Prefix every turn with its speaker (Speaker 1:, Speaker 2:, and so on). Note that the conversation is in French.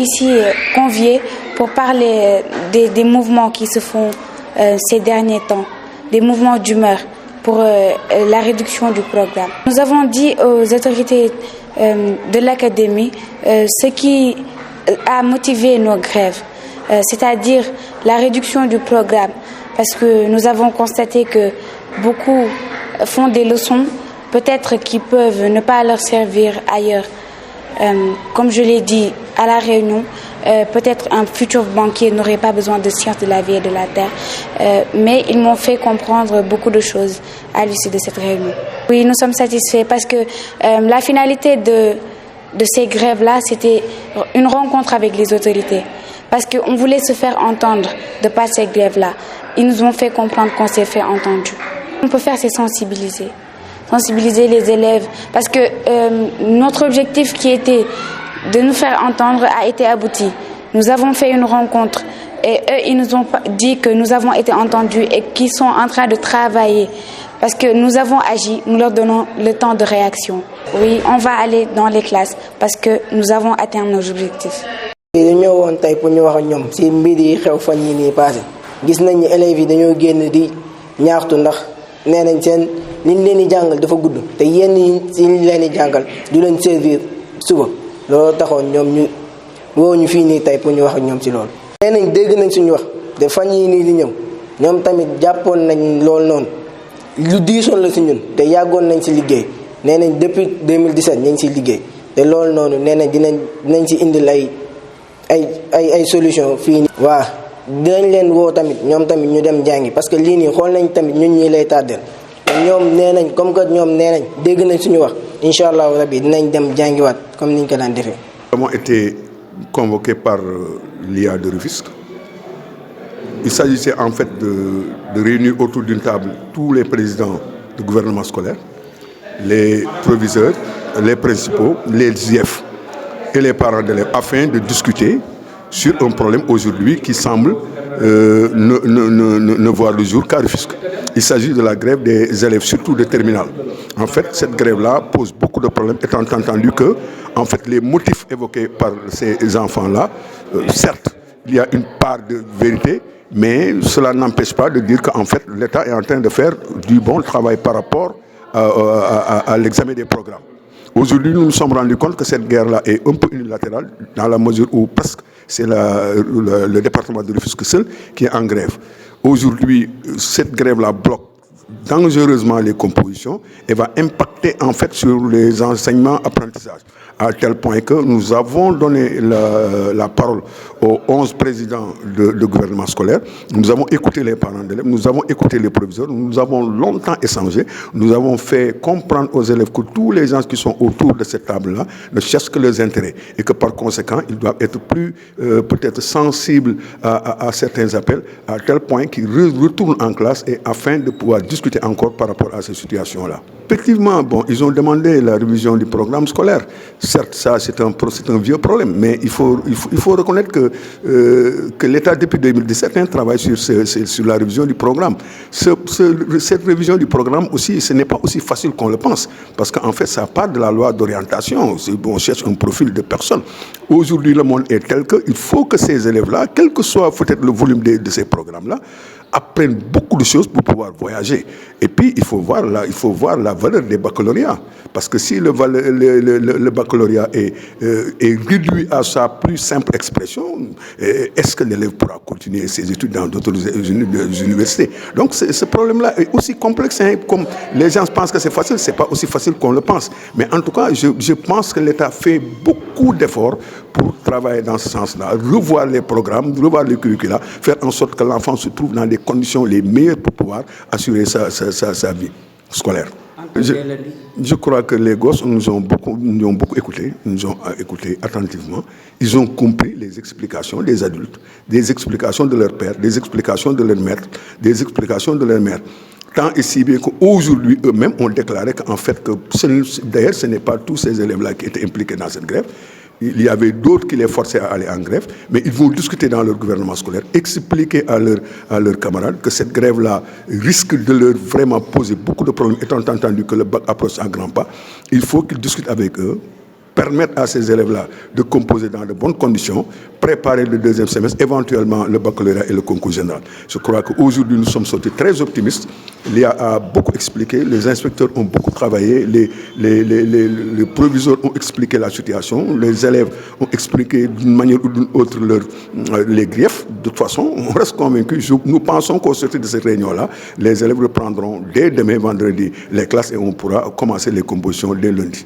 Speaker 1: ici conviés pour parler des mouvements qui se font ces derniers temps, des mouvements d'humeur pour la réduction du programme. Nous avons dit aux autorités de l'académie ce qui a motivé nos grèves, c'est-à-dire la réduction du programme, parce que nous avons constaté que beaucoup font des leçons, peut-être qui peuvent ne pas leur servir ailleurs. Comme je l'ai dit à la réunion, peut-être un futur banquier n'aurait pas besoin de sciences de la vie et de la terre, mais ils m'ont fait comprendre beaucoup de choses à l'issue de cette réunion. Oui, nous sommes satisfaits parce que la finalité de ces grèves-là, c'était une rencontre avec les autorités. Parce qu'on voulait se faire entendre de par ces grèves-là. Ils nous ont fait comprendre qu'on s'est fait entendre. Ce qu'on peut faire, c'est sensibiliser les élèves. Parce que notre objectif qui était de nous faire entendre a été abouti. Nous avons fait une rencontre et eux, ils nous ont dit que nous avons été entendus et qu'ils sont en train de travailler. Parce que nous avons agi, nous leur donnons le temps de réaction. Oui, on va aller dans les classes parce que nous avons atteint nos objectifs.
Speaker 2: dañoo woon tey pour ñu wax ak ñoom ci mbir yi xew fan yi nii passé gis nañ ni élèves yi dañoo génn di ñaaxtu ndax nee nañ seen liñ leen di jàngal dafa gudd te yenn yi liñ leen di jàngal du leen servir suba loolu taxoon ñoom ñu woo ñu fii nii tey pour ñu wax ak ñoom ci loolu. nee nañ dégg nañ suñu wax te fan yi nii di ñëw ñoom tamit jàppoon nañ loolu noonu lu diisoon la ci ñun te yàggoon nañ ci liggéey nee nañ depuis 2017 ñu ngi ciy liggéey te loolu noonu nee nañ dinañ ci indil ay solution fii. waaw dinañ leen woo tamit ñoom tamit ñu dem jàngi parce que lii nii xool nañ tamit ñun ñii lay tàddeel te ñoom nee nañ comme que ñoom nee nañ dégg nañ suñu wax incha allahu rabi dinañ dem jàngiwaat comme niñ ko daan defee.
Speaker 3: Nous avons été convoqués par l'IA de Rufisque. Il s'agissait en fait de réunir autour d'une table tous les présidents du gouvernement scolaire, les proviseurs, les principaux, les IF et les parents d'élèves afin de discuter sur un problème aujourd'hui qui semble ne voir le jour qu'à Rufisque. Il s'agit de la grève des élèves, surtout de terminale. En fait, cette grève-là pose beaucoup de problèmes, étant entendu que en fait, les motifs évoqués par ces enfants-là, certes, il y a une part de vérité, mais cela n'empêche pas de dire qu'en fait, l'État est en train de faire du bon travail par rapport à l'examen des programmes. Aujourd'hui, nous nous sommes rendus compte que cette guerre-là est un peu unilatérale, dans la mesure où presque c'est le département de Rufisque seul qui est en grève. Aujourd'hui, cette grève-là bloque dangereusement les compositions et va impacter en fait sur les enseignements apprentissages, à tel point que nous avons donné la parole aux 11 présidents de gouvernement scolaire. Nous avons écouté les parents d'élèves, nous avons écouté les proviseurs, nous avons longtemps échangé, nous avons fait comprendre aux élèves que tous les gens qui sont autour de cette table-là ne cherchent que leurs intérêts et que par conséquent, ils doivent être plus peut-être sensibles à certains appels, à tel point qu'ils retournent en classe et afin de pouvoir discuter encore par rapport à ces situations-là. Effectivement, bon, ils ont demandé la révision du programme scolaire. Certes, ça c'est un vieux problème, mais il faut reconnaître que l'État depuis 2017 travaille sur la révision du programme. Cette révision du programme aussi, ce n'est pas aussi facile qu'on le pense, parce qu'en fait, ça part de la loi d'orientation. On cherche un profil de personne. Aujourd'hui, le monde est tel qu'il faut que ces élèves-là, quel que soit peut-être le volume de ces programmes-là, apprennent beaucoup de choses pour pouvoir voyager. Et puis, il faut voir la valeur des baccalauréats. Parce que si le baccalauréat est réduit à sa plus simple expression, est-ce que l'élève pourra continuer ses études dans d'autres universités? Donc, ce problème-là est aussi complexe. Hein, comme les gens pensent que c'est facile, ce n'est pas aussi facile qu'on le pense. Mais en tout cas, je pense que l'État fait beaucoup d'efforts pour travailler dans ce sens-là, revoir les programmes, revoir les curricula, faire en sorte que l'enfant se trouve dans les conditions les meilleures pour pouvoir assurer sa vie scolaire. Je crois que les gosses nous ont beaucoup écoutés, nous ont écoutés attentivement. Ils ont compris les explications des adultes, des explications de leur père, des explications de leur maître, des explications de leur mère. Tant et si bien qu'aujourd'hui, eux-mêmes ont déclaré qu'en fait, d'ailleurs, ce n'est pas tous ces élèves-là qui étaient impliqués dans cette grève. Il y avait d'autres qui les forçaient à aller en grève, mais ils vont discuter dans leur gouvernement scolaire, expliquer à leurs camarades que cette grève-là risque de leur vraiment poser beaucoup de problèmes, étant entendu que le bac approche à grands pas. Il faut qu'ils discutent avec eux, permettre à ces élèves-là de composer dans de bonnes conditions, préparer le deuxième semestre, éventuellement le baccalauréat et le concours général. Je crois qu'aujourd'hui, nous sommes sortis très optimistes. L'IA a beaucoup expliqué, les inspecteurs ont beaucoup travaillé, les proviseurs ont expliqué la situation, les élèves ont expliqué d'une manière ou d'une autre les griefs. De toute façon, on reste convaincus. Nous pensons qu'au sortir de cette réunion-là, les élèves reprendront dès demain vendredi les classes et on pourra commencer les compositions dès lundi.